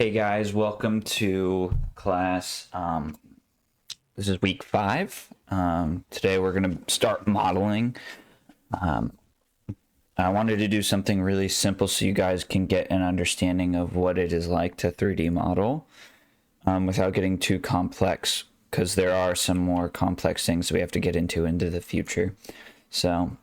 Hey guys, welcome to class. This is week 5. Today we're going to start modeling. I wanted to do something really simple so you guys can get an understanding of what it is like to 3D model without getting too complex, because there are some more complex things we have to get into the future. So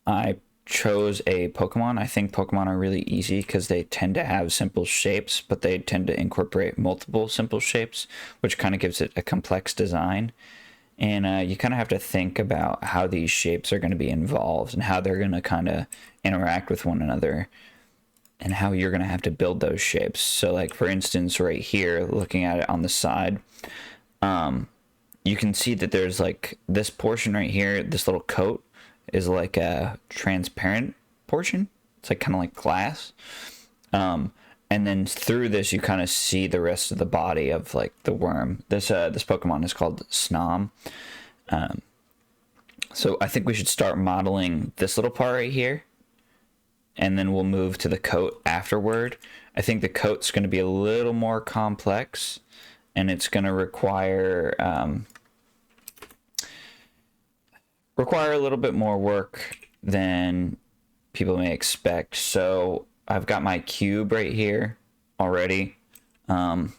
I chose a Pokemon. I think Pokemon are really easy because they tend to have simple shapes, but they tend to incorporate multiple simple shapes, which kind of gives it a complex design. And you kind of have to think about how these shapes are going to be involved and how they're going to kind of interact with one another and how you're going to have to build those shapes. So like, for instance, right here, looking at it on the side, you can see that there's like this portion right here, this little coat is like a transparent portion. It's like kind of like glass. And then through this, you kind of see the rest of the body of like the worm. This Pokemon is called Snom. So I think we should start modeling this little part right here, and then we'll move to the coat afterward. I think the coat's going to be a little more complex, and it's going to require a little bit more work than people may expect. So I've got my cube right here already. And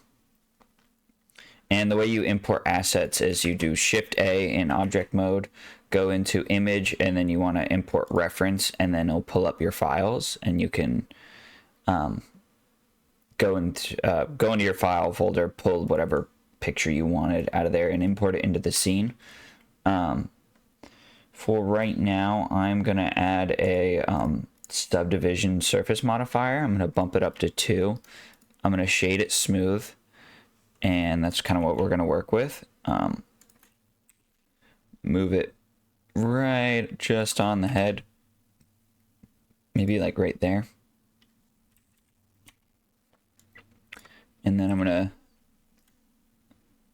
the way you import assets is you do Shift A in object mode, go into image, and then you want to import reference, and then it'll pull up your files, and you can go into your file folder, pull whatever picture you wanted out of there, and import it into the scene. For right now, I'm going to add a subdivision surface modifier. I'm going to bump it up to 2. I'm going to shade it smooth, and that's kind of what we're going to work with. Move it right just on the head, maybe like right there. And then I'm going to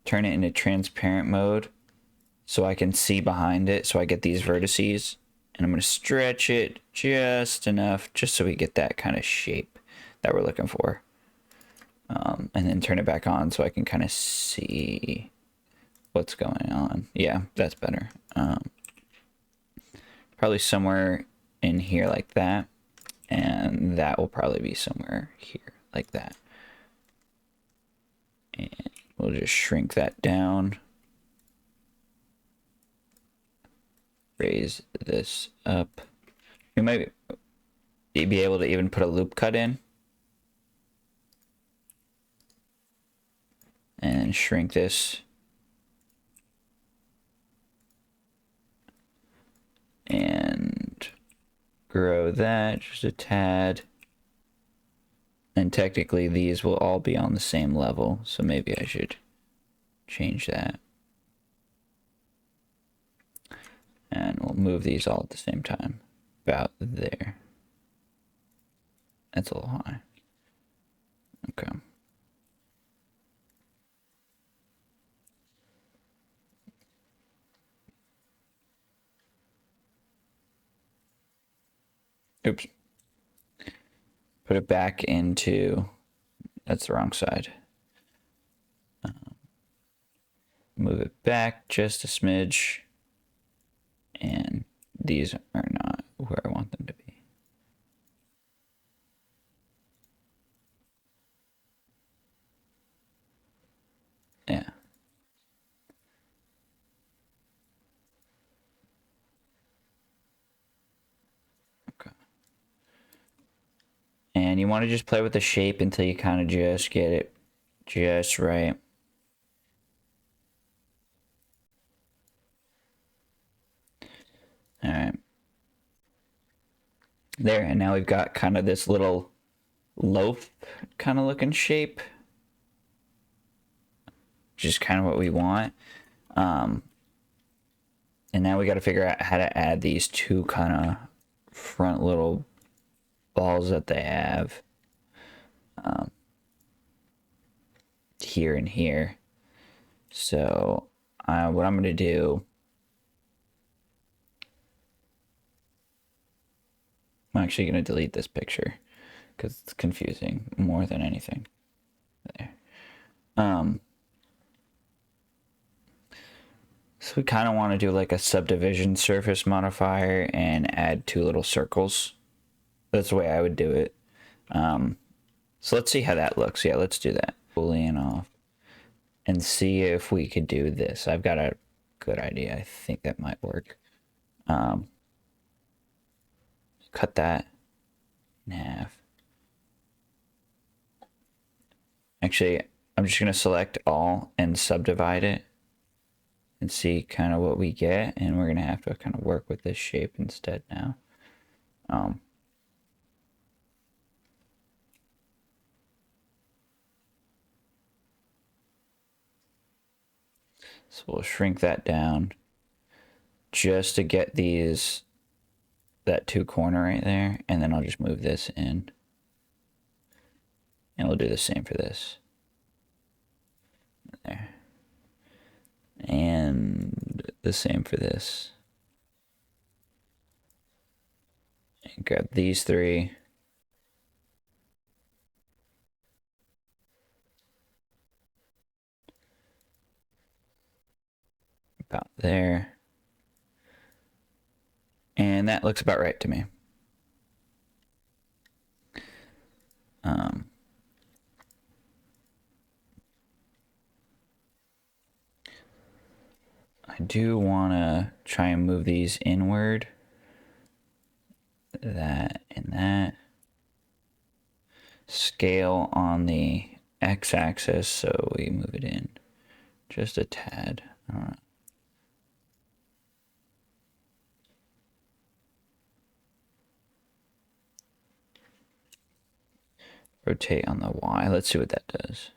turn it into transparent mode so I can see behind it, so I get these vertices. And I'm going to stretch it just enough, just so we get that kind of shape that we're looking for. And then turn it back on so I can kind of see what's going on. Yeah, that's better. Probably somewhere in here like that. And that will probably be somewhere here like that. And we'll just shrink that down. Raise this up. We might be able to even put a loop cut in. And shrink this. And grow that just a tad. And technically these will all be on the same level, so maybe I should change that. And we'll move these all at the same time. About there. That's a little high. Okay. Oops. Put it back into, that's the wrong side. Move it back just a smidge. And these are not where I want them to be. Yeah. Okay. And you want to just play with the shape until you kind of just get it just right. All right. There, and now we've got kind of this little loaf kind of looking shape. Just kind of what we want. And now we got to figure out how to add these two kind of front little balls that they have. Here and here. So what I'm going to do, I'm actually going to delete this picture because it's confusing more than anything. Um, so we kind of want to do like a subdivision surface modifier and add two little circles. That's the way I would do it. So let's see how that looks. Yeah, let's do that. Boolean off and see if we could do this. I've got a good idea. I think that might work. Cut that in half. Actually, I'm just going to select all and subdivide it and see kind of what we get. And we're going to have to kind of work with this shape instead now. So we'll shrink that down just to get that two corner right there. And then I'll just move this in. And we'll do the same for this. There. And the same for this. And grab these three. About there. And that looks about right to me. I do want to try and move these inward. That and that. Scale on the x-axis, so we move it in just a tad. All right. Rotate on the y. Let's see what that does.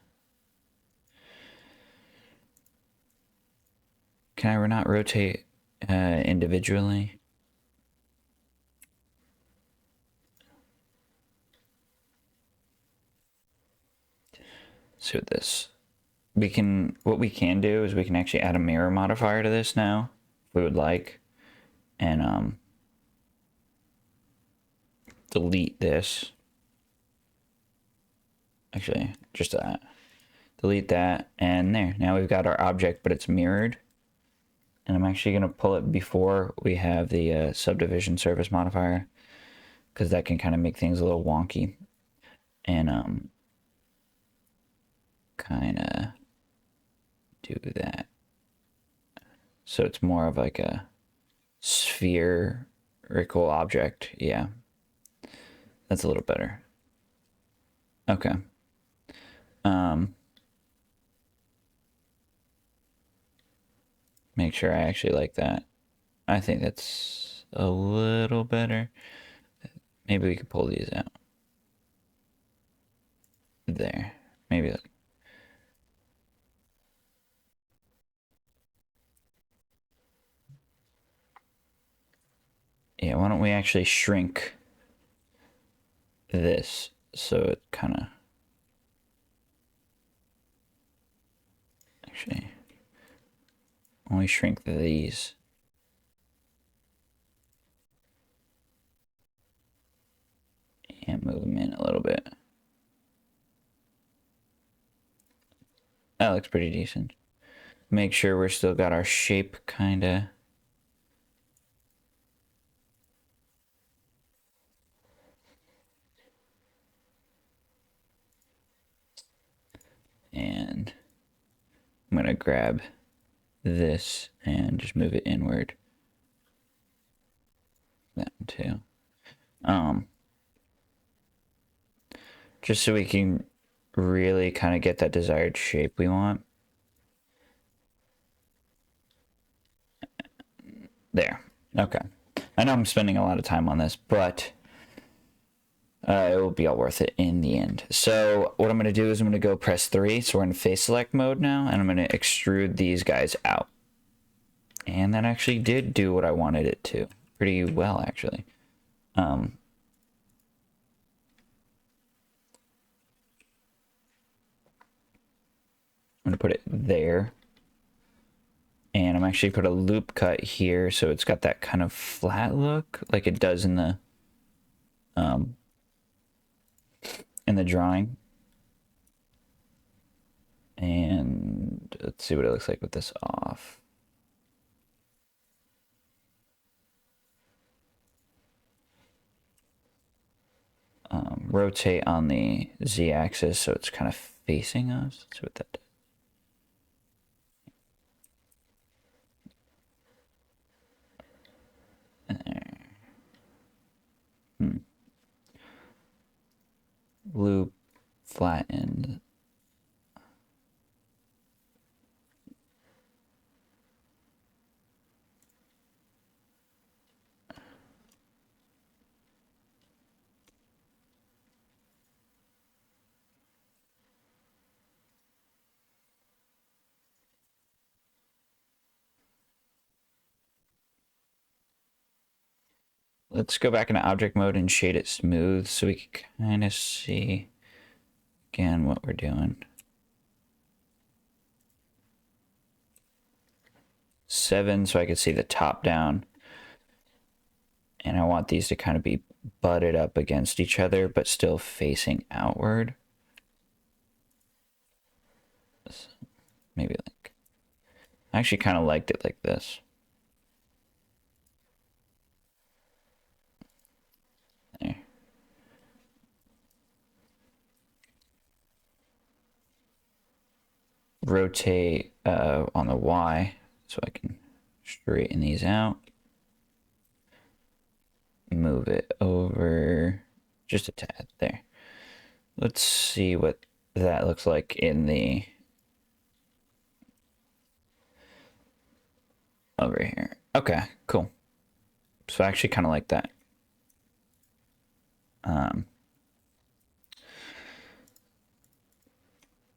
Can I not rotate individually? So this, what we can do is we can actually add a mirror modifier to this now, if we would like, and delete this. Actually, just that. Delete that, and there. Now we've got our object, but it's mirrored. And I'm actually going to pull it before we have the subdivision surface modifier, because that can kind of make things a little wonky. And kind of do that. So it's more of like a spherical object. Yeah. That's a little better. Okay. Make sure I actually like that. I think that's a little better. Maybe we could pull these out. There. Maybe. Yeah, why don't we actually shrink this so it kind of... Actually, only shrink these. And move them in a little bit. That looks pretty decent. Make sure we're still got our shape kind of... And I'm going to grab this and just move it inward. That one too. Just so we can really kind of get that desired shape we want. There. Okay. I know I'm spending a lot of time on this, but it will be all worth it in the end. So what I'm going to do is I'm going to go press 3. So we're in face select mode now, and I'm going to extrude these guys out. And that actually did do what I wanted it to. Pretty well, actually. I'm going to put it there. And I'm actually put a loop cut here, so it's got that kind of flat look, like it does in the drawing. And let's see what it looks like with this off. Rotate on the z-axis so it's kind of facing us. Let's see what that does. Loop, flatten. Let's go back into object mode and shade it smooth so we can kind of see again what we're doing. 7 so I can see the top down. And I want these to kind of be butted up against each other, but still facing outward. So maybe like, I actually kind of liked it like this. There. Rotate on the Y so I can straighten these out. Move it over just a tad there. Let's see what that looks like in the over here. Okay, cool. So I actually kind of like that.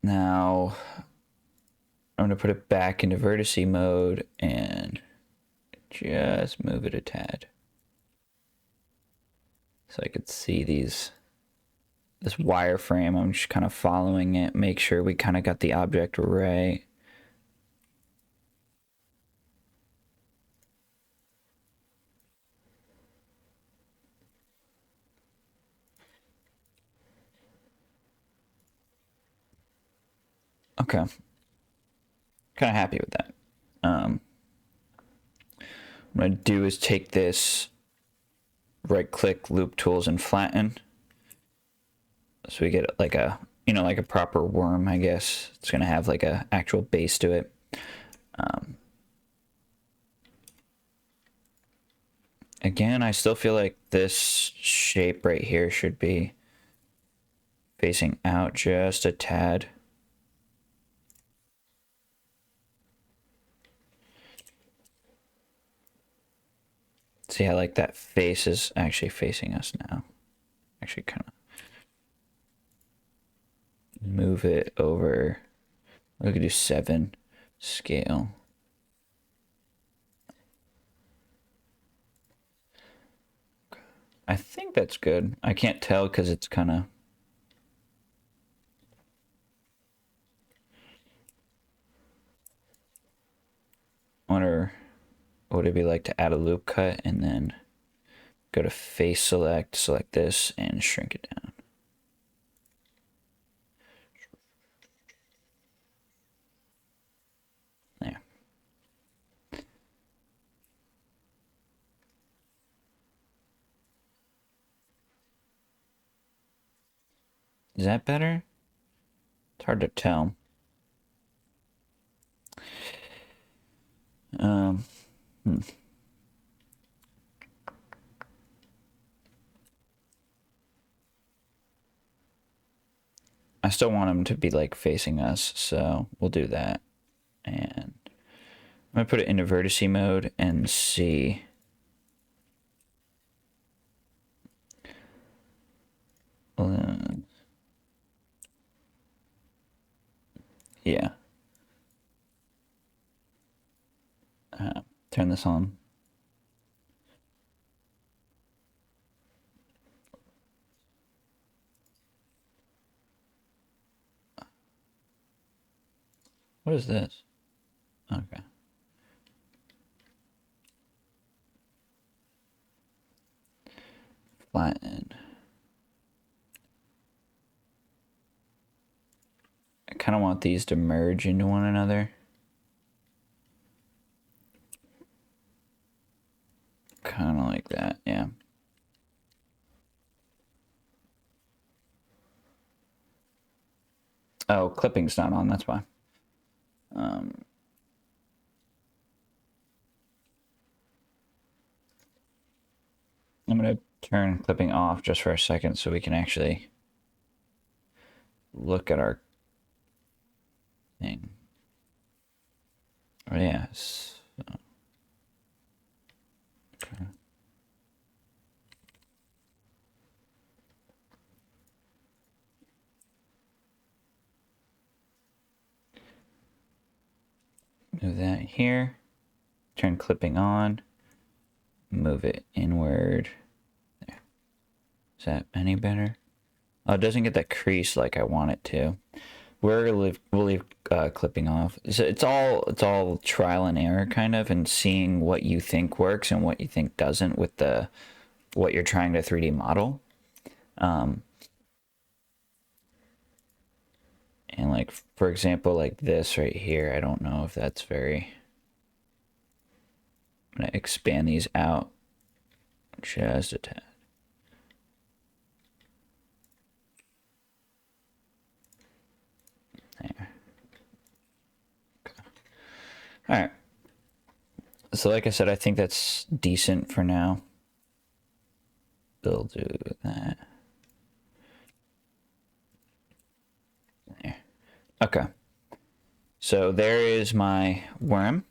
Now I'm gonna put it back into vertice mode and just move it a tad. So I could see this wireframe. I'm just kind of following it, make sure we kind of got the object right. Okay. Kind of happy with that. What I'm gonna do is take this, right click, loop tools, and flatten. So we get like a, like a proper worm, I guess. It's gonna have like a actual base to it. Again, I still feel like this shape right here should be facing out just a tad. See how like that face is actually facing us now. Actually kind of move it over. We could do 7 scale. I think that's good. I can't tell because it's kind of... wonder what would it be like to add a loop cut and then go to face select, select this, and shrink it down. There. Is that better? It's hard to tell. I still want them to be like facing us, so we'll do that. And I'm gonna put it into vertice mode and see. Yeah. Turn this on. What is this? Okay. Flatten. I kind of want these to merge into one another. Oh, clipping's not on, that's why. I'm going to turn clipping off just for a second so we can actually look at our thing. Oh, yes. Okay. Move that here. Turn clipping on. Move it inward. There. Is that any better? Oh, it doesn't get that crease like I want it to. We'll leave clipping off. So it's all trial and error kind of, and seeing what you think works and what you think doesn't with the what you're trying to 3D model. And like for example, like this right here, I don't know if that's very. I'm gonna expand these out just a tad. There. Okay. All right. So like I said, I think that's decent for now. We'll do that. There. Okay. So there is my worm.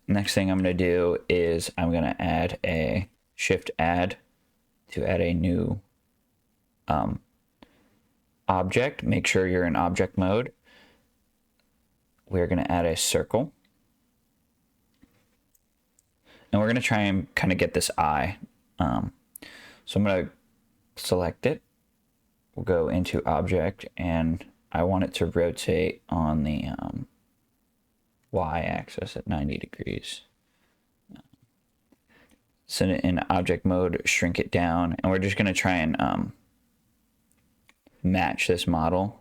Next thing I'm going to do is I'm going to add a shift add to add a new object. Make sure you're in object mode. We're going to add a circle. And we're going to try and kind of get this eye. So I'm going to select it. We'll go into object, and I want it to rotate on the y-axis at 90 degrees. Set it in object mode, shrink it down, and we're just going to try and match this model.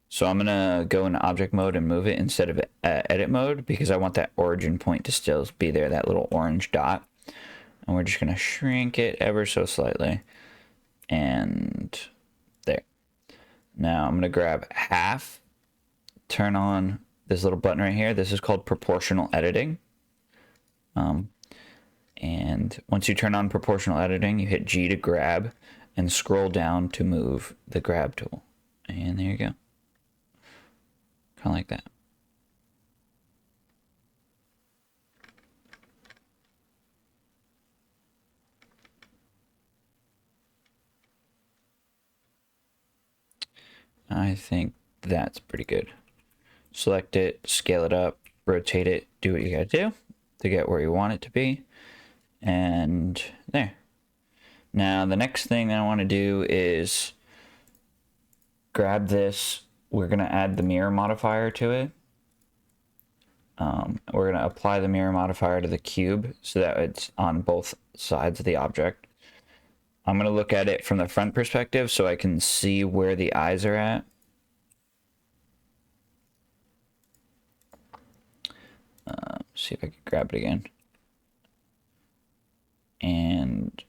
So I'm going to go into object mode and move it instead of edit mode, because I want that origin point to still be there, that little orange dot. And we're just going to shrink it ever so slightly. And there. Now I'm going to grab half, turn on this little button right here. This is called proportional editing. And once you turn on proportional editing, you hit G to grab and scroll down to move the grab tool. And there you go. Kind of like that. I think that's pretty good. Select it, scale it up, rotate it, do what you gotta do to get where you want it to be. And there. Now the next thing I want to do is grab this. We're going to add the mirror modifier to it. We're going to apply the mirror modifier to the cube so that it's on both sides of the object. I'm going to look at it from the front perspective so I can see where the eyes are at. See if I can grab it again. And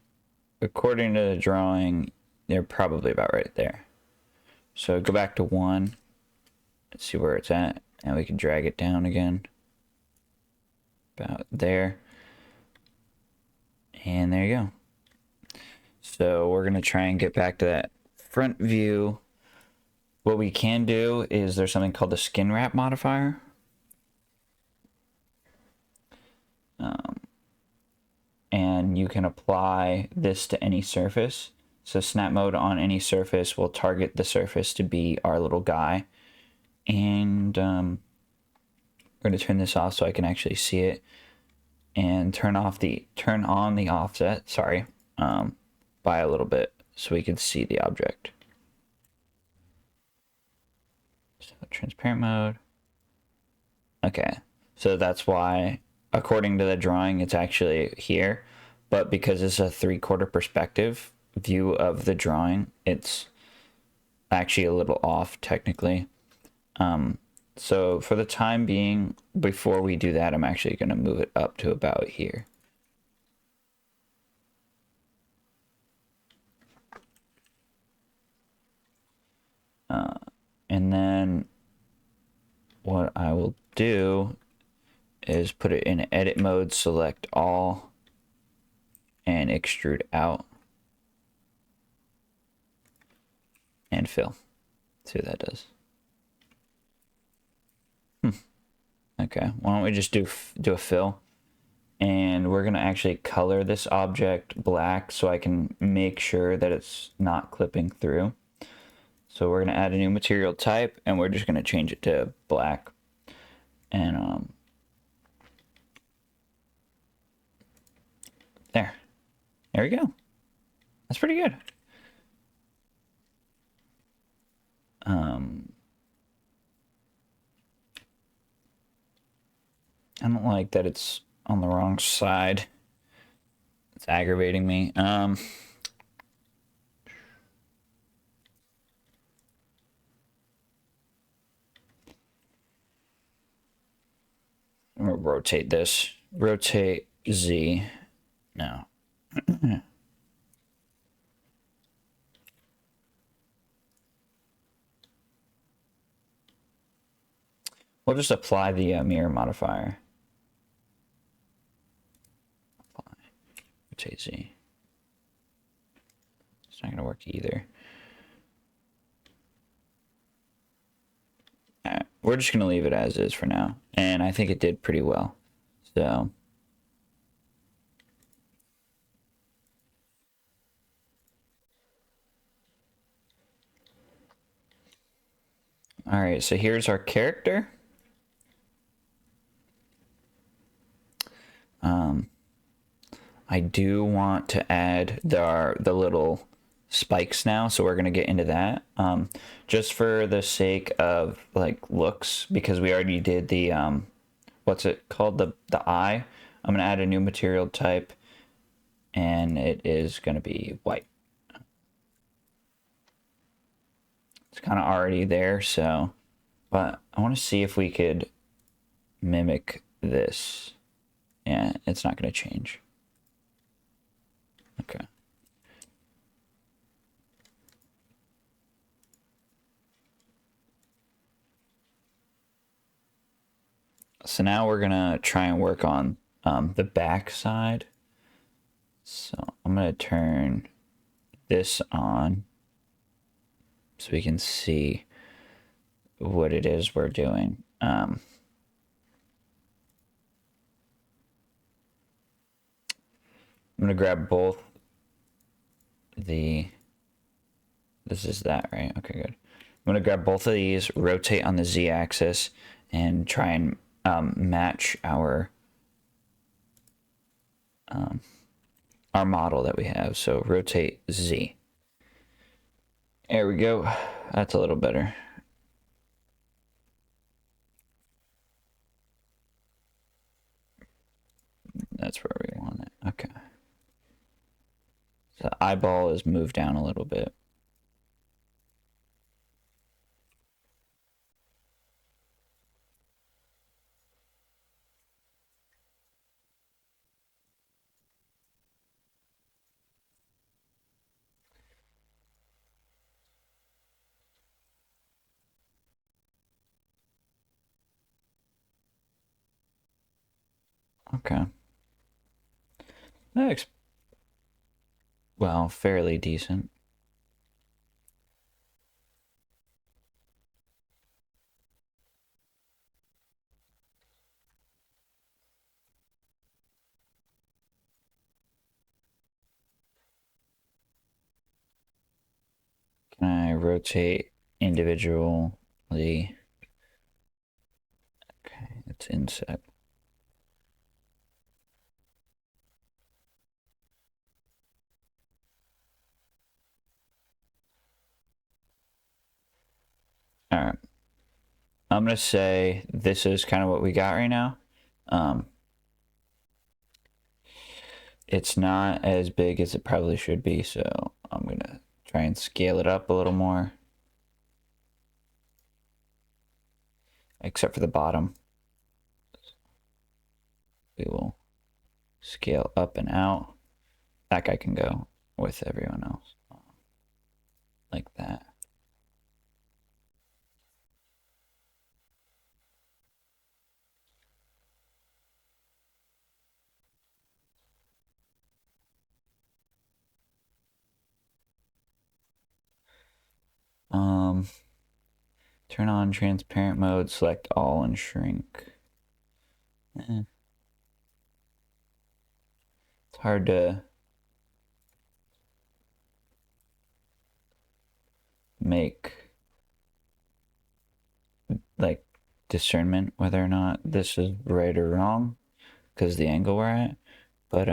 according to the drawing, they're probably about right there. So go back to 1, let's see where it's at, and we can drag it down again. About there. And there you go. So we're gonna try and get back to that front view. What we can do is there's something called the skin wrap modifier. And you can apply this to any surface. So snap mode on any surface will target the surface to be our little guy. And we're going to turn this off so I can actually see it. And turn on the offset, sorry, by a little bit so we can see the object. So transparent mode. Okay, so that's why, according to the drawing, it's actually here, but because it's a 3/4 perspective view of the drawing, it's actually a little off technically. So for the time being, before we do that, I'm actually going to move it up to about here. do is put it in edit mode, select all, and extrude out, and fill. See what that does. Okay, why don't we just do a fill, and we're gonna actually color this object black so I can make sure that it's not clipping through. So we're gonna add a new material type, and we're just gonna change it to black, and there we go. That's pretty good. I don't like that it's on the wrong side. It's aggravating me. I'm gonna rotate this. Rotate Z. No. We'll just apply the mirror modifier. Apply. Rotate Z. It's not gonna work either. Alright, we're just gonna leave it as is for now, and I think it did pretty well. So. Alright, so here's our character. I do want to add the little spikes now, so we're gonna get into that. Just for the sake of like looks, because we already did the what's it called, the eye. I'm gonna add a new material type, and it is gonna be white. It's kind of already there, so, but I want to see if we could mimic this. Yeah, it's not gonna change. Okay. So now we're gonna try and work on the back side. So I'm gonna turn this on so we can see what it is we're doing. I'm gonna grab both this is that, right? Okay, good. I'm gonna grab both of these, rotate on the Z axis, and try and match our model that we have. So rotate Z. There we go. That's a little better. That's where we want it. Okay. So the eyeball is moved down a little bit. Okay. That looks, well, fairly decent. Can I rotate individually? Okay, it's inset. All right. I'm gonna say this is kind of what we got right now. It's not as big as it probably should be, so I'm gonna try and scale it up a little more. Except for the bottom. We will scale up and out. That guy can go with everyone else. Like that. Turn on transparent mode, select all and shrink. It's hard to make like discernment whether or not this is right or wrong because the angle we're at. But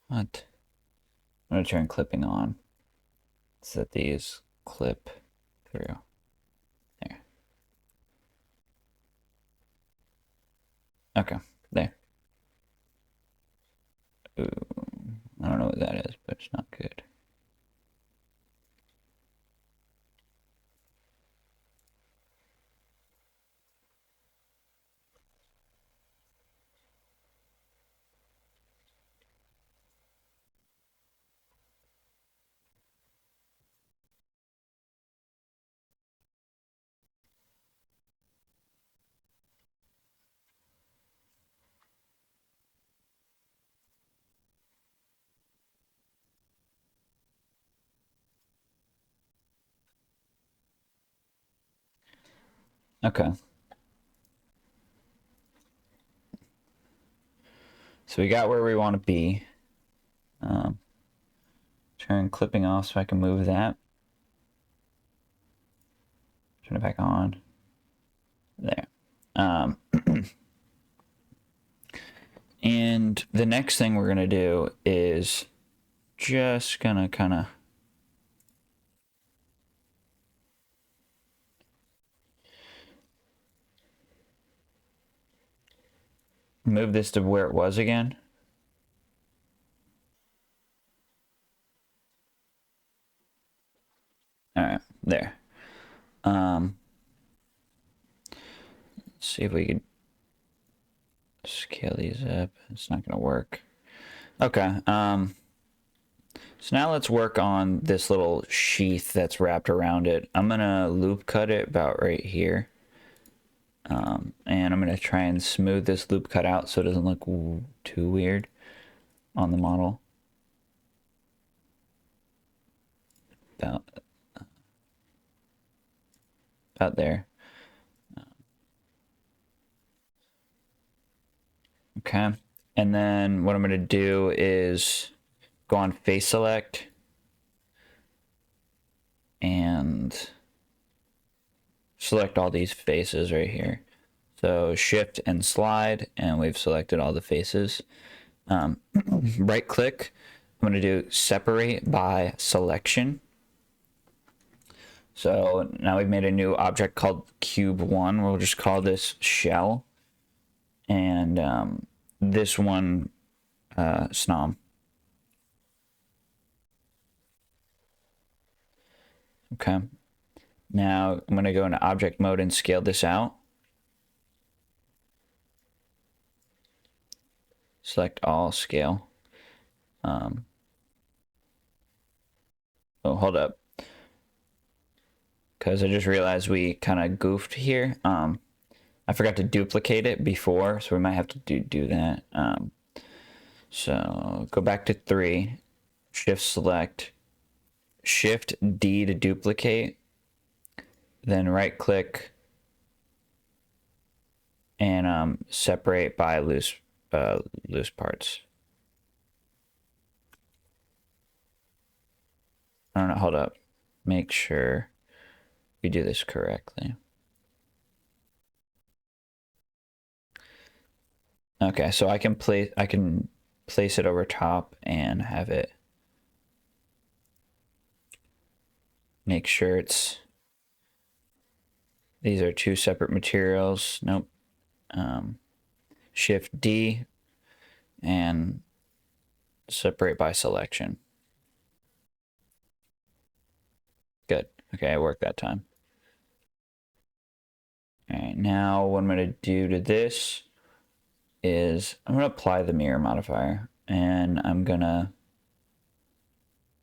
what? I'm gonna turn clipping on so that these clip through. There. Okay, there. Ooh, I don't know what that is, but it's not good. Okay. So we got where we want to be. Turn clipping off so I can move that. Turn it back on. There. And the next thing we're gonna do is just gonna kind of move this to where it was again. All right, there. Let's see if we could scale these up. It's not gonna work. Okay. So now let's work on this little sheath that's wrapped around it. I'm gonna loop cut it about right here. And I'm gonna try and smooth this loop cut out so it doesn't look too weird on the model. About there. Okay. And then what I'm gonna do is go on face select and select all these faces right here. So shift and slide, and we've selected all the faces. Right click, I'm going to do separate by selection. So now we've made a new object called cube1. We'll just call this shell. And this one, Snom. Okay. Now I'm going to go into object mode and scale this out. Select all, scale. Oh, hold up. Because I just realized we kind of goofed here. I forgot to duplicate it before, so we might have to do that. So go back to 3, shift select, shift D to duplicate, then right click and separate by loose parts. I don't know, hold up. Make sure we do this correctly. Okay, so I can place it over top and have it make sure it's these are two separate materials. Nope. Shift D and separate by selection. Good. Okay, it worked that time. All right, now what I'm going to do to this is I'm going to apply the mirror modifier, and I'm going to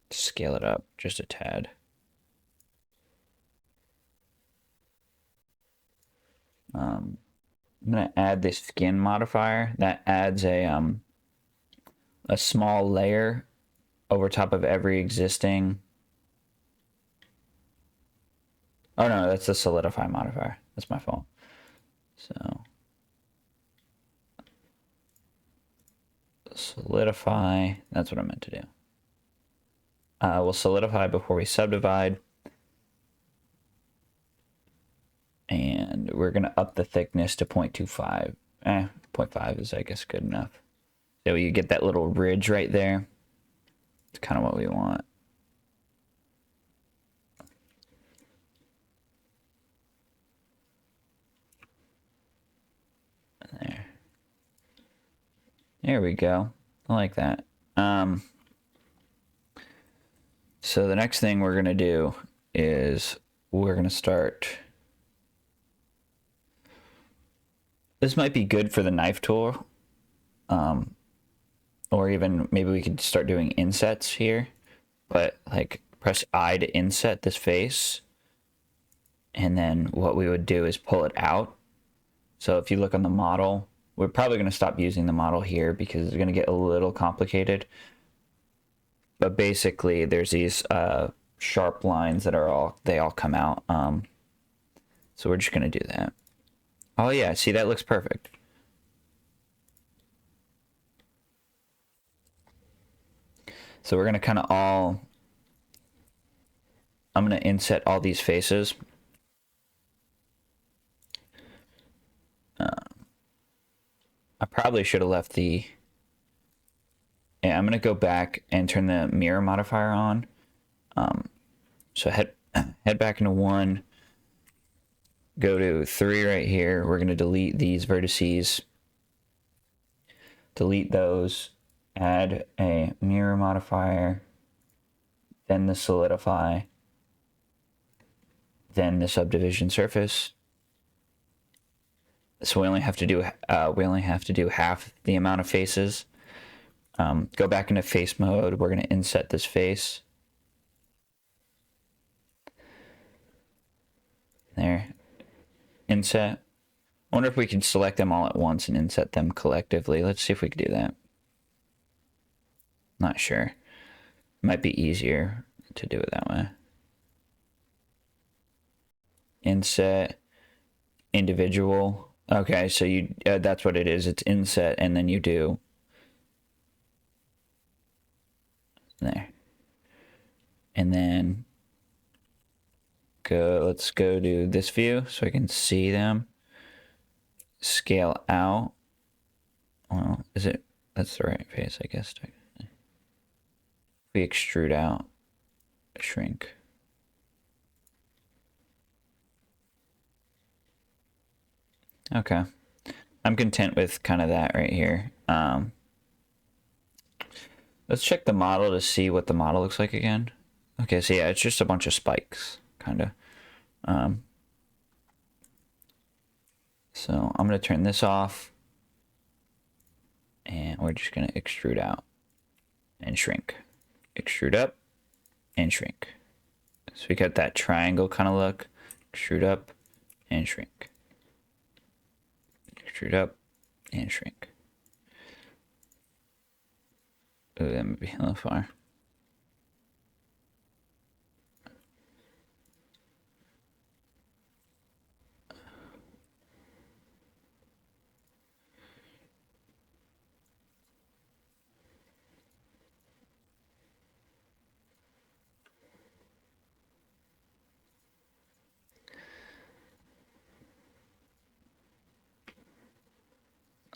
scale it up just a tad. I'm gonna add this skin modifier that adds a small layer over top of every existing. Oh no, that's the solidify modifier. That's my fault. So solidify, that's what I meant to do. We'll solidify before we subdivide. And we're gonna up the thickness to 0.25. 0.5 is I guess good enough. So you get that little ridge right there. It's kind of what we want. There. There we go. I like that. So the next thing we're gonna do is we're gonna start. This might be good for the knife tool, or even maybe we could start doing insets here. But like press I to inset this face, and then what we would do is pull it out. So if you look on the model, we're probably going to stop using the model here because it's going to get a little complicated. But basically, there's these sharp lines that they all come out. So we're just going to do that. Oh yeah, see, that looks perfect. So we're going to kind of I'm going to inset all these faces. I probably should have left the... Yeah, I'm going to go back and turn the mirror modifier on. So head back into 1. Go to 3 right here. We're going to delete these vertices. Delete those. Add a mirror modifier. Then the solidify. Then the subdivision surface. So we only have to do half the amount of faces. Go back into face mode. We're going to inset this face. There. Inset. I wonder if we can select them all at once and inset them collectively. Let's see if we can do that. Not sure. Might be easier to do it that way. Inset. Individual. Okay, so you that's what it is. It's inset, and then you do there. And then let's go to this view so I can see them. Scale out. Well, that's the right face, I guess. We extrude out, shrink. Okay. I'm content with kind of that right here. Let's check the model to see what the model looks like again. Okay, so yeah, it's just a bunch of spikes, kind of. So I'm going to turn this off. And we're just going to extrude out and shrink. Extrude up and shrink. So we got that triangle kind of look. Extrude up and shrink. Extrude up and shrink. Ooh, that might be a little far.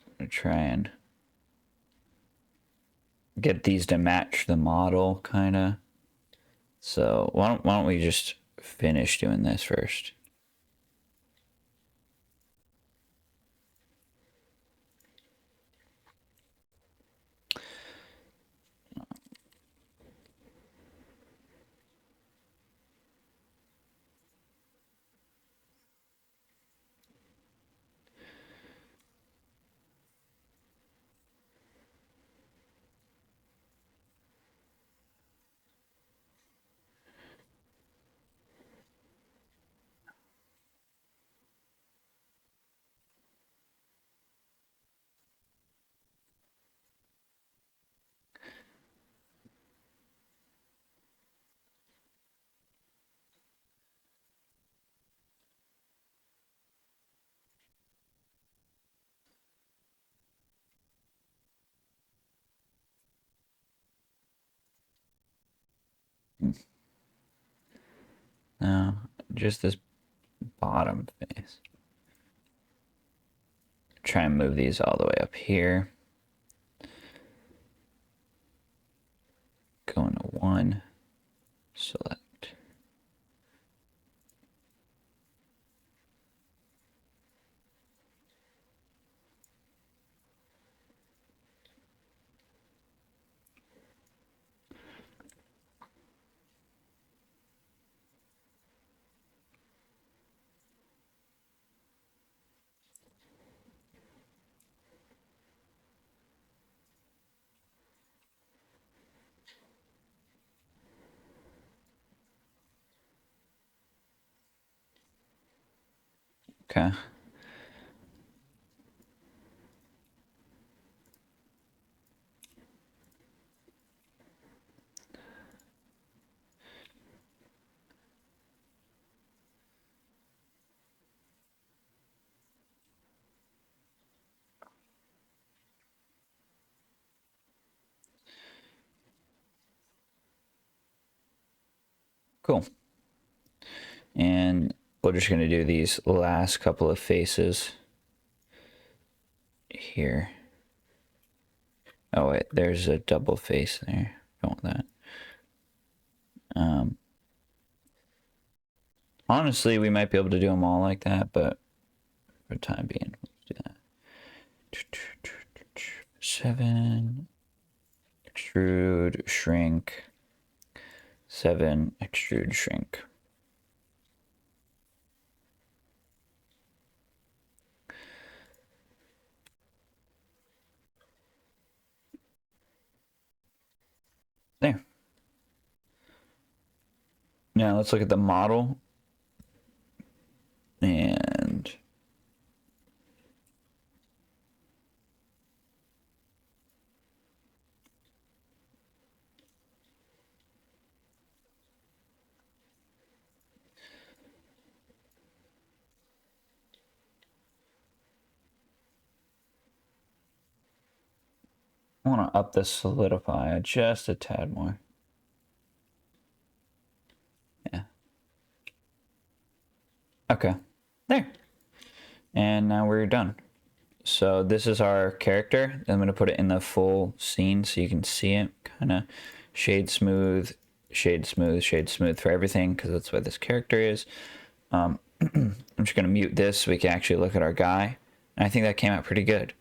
I'm gonna try and get these to match the model, kind of. So why don't we just finish doing this first? No, just this bottom face. Try and move these all the way up here. Go into one. Select. Okay. Cool. And we're just going to do these last couple of faces here. Oh, wait, there's a double face there. Don't want that. Honestly, we might be able to do them all like that, but for the time being, let's do that. 7, extrude, shrink. 7, extrude, shrink. There. Now let's look at the model. And I want to up the solidify just a tad more. Yeah. Okay. There. And now we're done. So this is our character. I'm going to put it in the full scene so you can see it. Kind of shade smooth, shade smooth, shade smooth for everything because that's what this character is. I'm just going to mute this so we can actually look at our guy. And I think that came out pretty good.